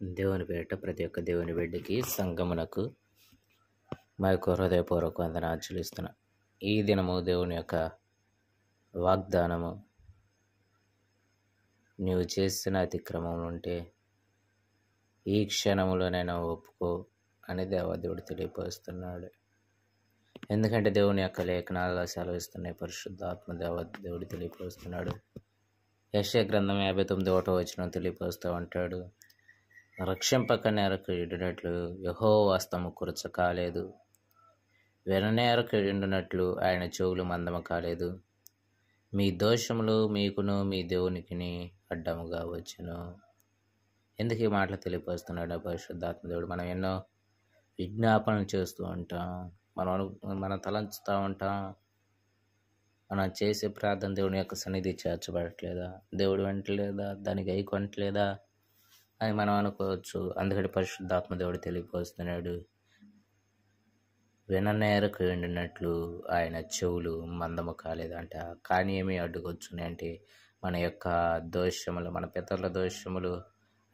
దేవుని పేరిట ప్రతి ఒక్క దేవుని బిడ్డకి సంగమునకు మా యొక్క హృదయపూర్వక వందనాలు చెల్లిస్తున్నా. ఈ దినము దేవుని యొక్క వాగ్దానము, నీవు చేసిన అతిక్రమం ఉంటే ఈ క్షణములోనైనా ఒప్పుకో అని దేవదేవుడు తెలియపరుస్తున్నాడు. ఎందుకంటే దేవుని యొక్క లేఖనాలు సెలవిస్తున్నాయి, పరిశుద్ధాత్మ దేవదేవుడు తెలియపరుస్తున్నాడు. యెషయా గ్రంథం 59వ వచనం తెలియపరుస్తూ ఉంటాడు, రక్షింపక నేరకు ఎండినట్లు యెహోవా హస్తము కురచ కాలేదు, వెననేరకు ఎండినట్లు ఆయన చెవులు మందము కాలేదు, మీ దోషములు మీకును మీ దేవునికిని అడ్డముగా వచ్చును. ఎందుకు ఈ మాటలు తెలియపరుస్తున్నాడు పరిశుద్ధాత్మ దేవుడు? మనం ఎన్నో విజ్ఞాపనలు చేస్తూ ఉంటాం, మనం తలంచుతూ ఉంటాం. మనం చేసే ప్రార్థన దేవుని యొక్క సన్నిధి చేర్చబడట్లేదా, దేవుడు వింటలేదా, దానికి గైకొనట్లేదా అని మనం అనుకోవచ్చు. అందుకని పరిశుద్ధాత్మ దేవుడు తెలియపరుస్తున్నాడు, విననేరకు ఎండినట్లు ఆయన చెవులు మందము కాలేదంట. కానీ ఏమి అడ్డుకొచ్చున్నాయంటే మన యొక్క దోషములు, మన పితరుల దోషములు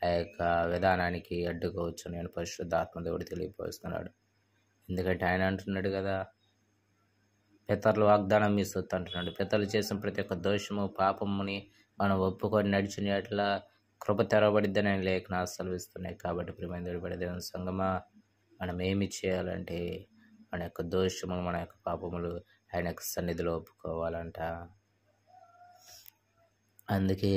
ఆ యొక్క విధానానికి అడ్డుకోవచ్చున్నాయని పరిశుద్ధాత్మ దేవుడు తెలియపరుస్తున్నాడు. ఎందుకంటే ఆయన అంటున్నాడు కదా, పితరుల వాగ్దానం మీ సొత్తు అంటున్నాడు. పితరులు చేసిన ప్రతి ఒక్క దోషము పాపముని మనం ఒప్పుకొని నడిచిన అట్లా కృప తెరవబడిద్దని ఆయన లేఖనాలు సెలవిస్తున్నాయి. కాబట్టి ప్రియమైన దేవుని సంగమా, మనం ఏమి చేయాలంటే మన యొక్క దోషములు, మన యొక్క పాపములు ఆయన యొక్క సన్నిధిలో ఒప్పుకోవాలంట. అందుకే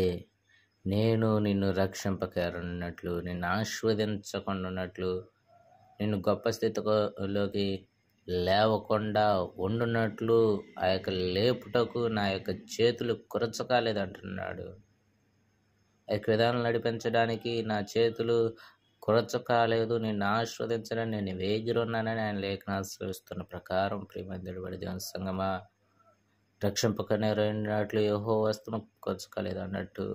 నేను నిన్ను రక్షింపకరున్నట్లు, నిన్ను ఆశీర్వదించకుండా ఉన్నట్లు, నిన్ను గొప్ప స్థితిలోకి లేవకుండా ఉండున్నట్లు ఆ యొక్క లేపుటకు నా యొక్క చేతులు కురచకాలేదంటున్నాడు. ఆ యొక్క విధానం నడిపించడానికి నా చేతులు కురచకాలేదు, నిన్ను ఆశీర్వదించడానికి నేను వేగిరున్నానని ఆయన లేఖనాలు సెలవిస్తున్న ప్రకారం ప్రియమైన దేవుని సంగమా, రక్షింపకనేరట్లు యెహోవా హస్తము కురచకాలేదు అన్నట్టు,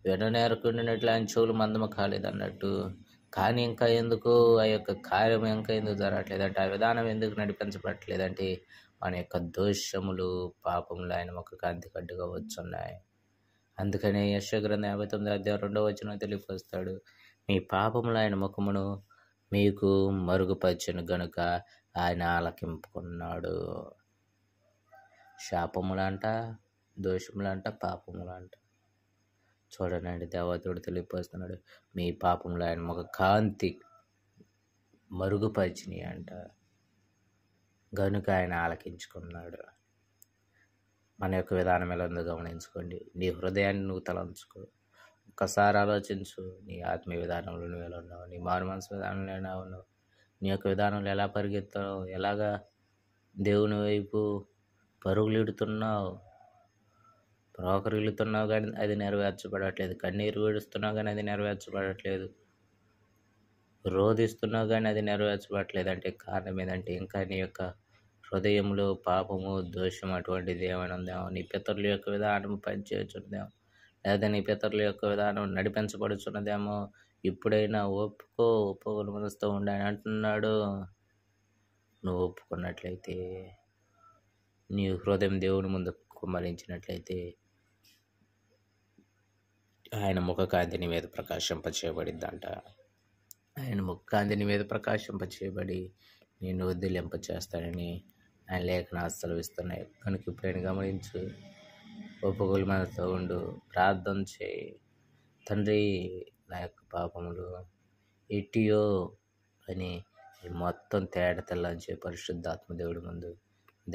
వెననేరకు ఎండినట్లు ఆయన చెవులు మందము కాలేదు అన్నట్టు. కానీ ఇంకా ఎందుకు ఆ యొక్క కార్యం ఇంకా ఎందుకు జరగట్లేదంటే, ఆ విధానం ఎందుకు నడిపించబడట్లేదంటే మన యొక్క దోషములు, పాపములు ఆయన ముఖ కాంతికి అడ్డుగా వచ్చున్నాయి. అందుకనే యెషయా గ్రంథం 59వ వచనం తెలియపరుస్తాడు, మీ పాపములు ఆయన ముఖమును మీకు మరుగుపరచెను గనుక ఆయన ఆలకింపుకున్నాడు. శాపములంట, దోషములంట, పాపములంట. చూడండి, దేవదేవుడు తెలియపరుస్తున్నాడు, మీ పాపములు ఆయన ముఖ కాంతి మరుగుపరిచినాయి అంట, గనుక ఆయన ఆలకించుకున్నాడు. మన యొక్క విధానం ఎలా ఉందో గమనించుకోండి. నీ హృదయాన్ని నువ్వు తలంచుకో, ఒక్కసారి ఆలోచించు. నీ ఆత్మీయ విధానంలో నువ్వు ఎలా ఉన్నావు, నీ మారు మనసు విధానంలో ఎలా ఉన్నావు, నీ యొక్క విధానంలో ఎలా పరిగెత్తావు, ఎలాగా దేవుని వైపు పరుగులిడుతున్నావు, ప్రోకరిల్లుతున్నావు కానీ అది నెరవేర్చబడట్లేదు, కన్నీరు విడుస్తున్నావు కానీ అది నెరవేర్చబడట్లేదు, రోధిస్తున్నావు కానీ అది నెరవేర్చబడట్లేదు. అంటే కారణం ఏంటంటే ఇంకా నీ యొక్క హృదయంలో పాపము, దోషం అటువంటిది ఏమైనా ఉందేమో, నీ పితరుల యొక్క విధానం పనిచేయుచున్నదేమో, లేదా నీ పితరుల యొక్క విధానం నడిపించబడుచున్నదేమో. ఇప్పుడైనా ఒప్పుకోలు మనసుతో ఉండాలని అంటున్నాడు. నువ్వు ఒప్పుకున్నట్లయితే, నీ హృదయం దేవుని ముందు కుమ్మరించినట్లయితే ఆయన ముఖకాంతి నీ మీద ప్రకాశింపచేయబడిద్దంట. ఆయన ముఖకాంతి నీ మీద ప్రకాశింపచేయబడి నేను వదిలింపచేస్తానని ఆయన లేఖనాలు సెలవిస్తున్నాయి. కనుక ఇప్పుడైనా గమనించు, ఒప్పుకోలు మనతో ఉండు, ప్రార్థన చేయి. తండ్రి, నా యొక్క పాపములు ఎట్టియో అని మొత్తం తేడా తెల్లని పరిశుద్ధాత్మ దేవుడి ముందు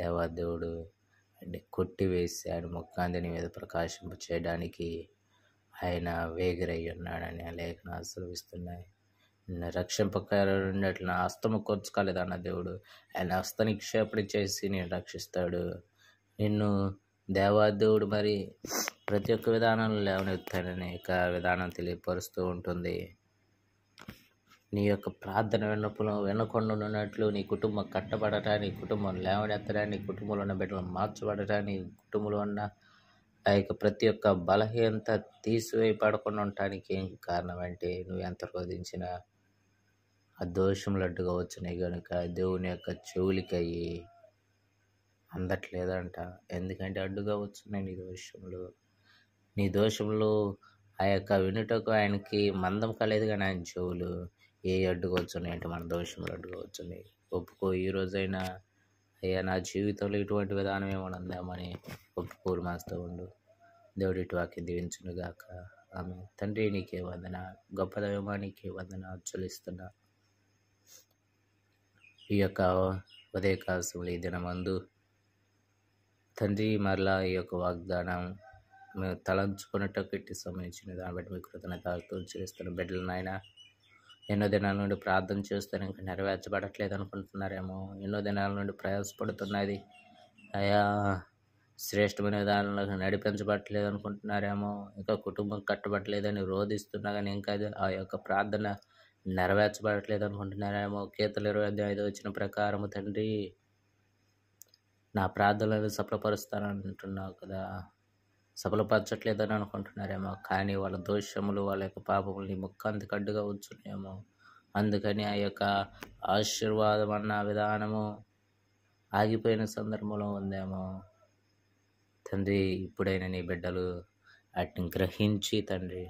దేవాదేవుడు అంటే కొట్టివేసి ఆయన ముఖకాంతిని మీద ప్రకాశింప చేయడానికి ఆయన వేగిరై ఉన్నాడని ఆ లేఖనాలు సెలవిస్తున్నాయి. నిన్ను రక్షింపకరున్నట్లు నా హస్తము కొరచకాలేదన్న దేవుడు ఆయన హస్త నిక్షేపణ చేసి నేను రక్షిస్తాడు. నిన్ను దేవాదేవుడు మరి ప్రతి ఒక్క విధానంలో లేవనెత్తాడని ఇక విధానం తెలియపరుస్తూ ఉంటుంది. నీ యొక్క ప్రార్థన వినకుండా ఉన్నట్లు, నీ కుటుంబం కట్టబడటా, నీ కుటుంబం లేవనెత్తడా, నీ కుటుంబంలో ఉన్న బిడ్డలు మార్చబడటా, నీ కుటుంబంలో ఉన్న ఆ యొక్క ప్రతి ఒక్క బలహీనత తీసివేయబడకుండా ఉండటానికి ఏం కారణం అంటే, నువ్వు ఎంత రోధించినా ఆ దోషములు అడ్డుగా వచ్చినాయి కనుక దేవుని యొక్క చెవులకి అయ్యి అందట్లేదంట. ఎందుకంటే అడ్డుగా వచ్చినాయి నీ దోషములు. నీ దోషములు ఆ యొక్క వినుటకు ఆయనకి మందం కాలేదు, కానీ ఆయన చెవులు ఏ అడ్డుకోవచ్చున్నాయి అంటే మన దోషములు అడ్డుకోవచ్చున్నాయి. ఒప్పుకో, ఈ రోజైనా అయ్యా నా జీవితంలో ఇటువంటి విధానం ఏమైనా ఉందామని ఒప్పుకోలు మాస్తూ ఉండు. దేవుడి ఇటు వాక్యం దీవించునుగాక. ఆమె తండ్రి నీకే వందన, గొప్ప దైవమా నీకే వందన చెల్లిస్తున్నా. ఈ యొక్క ఉదయకాల సమయంలో ఈ దినమందు తండ్రి మరలా ఈ యొక్క వాగ్దానం మేము తలంచుకున్నట్టు ఇట్టి సంబంధించిన దాన్ని బట్టి మీ కృతజ్ఞతలు చెల్లిస్తున్న బిడ్డలు నాయన ఎన్నో దినాల నుండి ప్రార్థన చేస్తాను, ఇంకా నెరవేర్చబడట్లేదు అనుకుంటున్నారేమో. ఎన్నో దినాల నుండి ప్రయాసపడుతున్నది అయా శ్రేష్టమైన విధానంలో నడిపించబట్టలేదు అనుకుంటున్నారేమో. ఇంకా కుటుంబం కట్టబట్టలేదని రోధిస్తున్నా కానీ ఇంకా ఆ యొక్క ప్రార్థన నెరవేర్చబడట్లేదు అనుకుంటున్నారేమో. కీర్తనలు 25 వచ్చిన ప్రకారము తండ్రి నా ప్రార్థనలను సఫలపరుస్తానంటున్నావు కదా, సఫలపరచట్లేదని అనుకుంటున్నారేమో. కానీ వాళ్ళ దోషములు, వాళ్ళ యొక్క పాపములు నీ ముఖాంతికి అడ్డుగా వచ్చునేమో. అందుకని ఆ యొక్క ఆశీర్వాదం అన్న విధానము ఆగిపోయిన సందర్భంలో ఉందేమో. తండ్రి ఇప్పుడైనా నీ బిడ్డలు వాటిని గ్రహించి తండ్రి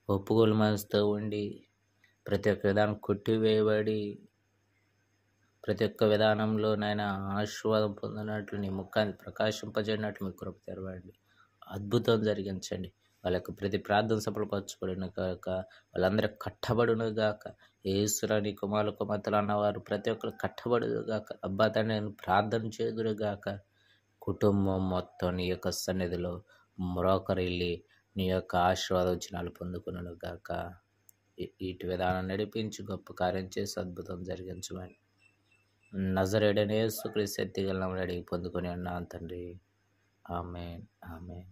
ఒప్పుకోలు మనసుతో ఉండి ప్రతి ఒక్క విధానం కొట్టివేయబడి ప్రతి ఒక్క విధానంలో నాయన ఆశీర్వాదం పొందినట్లు నీ ముఖాన్ని ప్రకాశింపజేయనట్లు మీ కృప తెరవండి. అద్భుతం జరిగించండి. వాళ్ళ యొక్క ప్రతి ప్రార్థన సఫలపరచబడిన గాక, వాళ్ళందరూ కట్టబడును గాక. యేసురా నీ కుమారులు కుమార్తెలు అన్నవారు ప్రతి ఒక్కరు కట్టబడును గాక. అబ్బా తండ్రి ప్రార్థన చేదురు గాక. కుటుంబం మొత్తం నీ యొక్క సన్నిధిలో మ్రోకరిల్లి నీ యొక్క ఆశీర్వాదవచనాలు పొందుకున్నాను గాక. ఇటు విధానం నడిపించి గొప్ప కార్యం చేసి అద్భుతం జరిగించమని నజరేయుడైన యేసుక్రీస్తు శక్తి గల నామమున అడిగి పొందుకొని ఉన్నాను తండ్రి. ఆమేన్, ఆమేన్.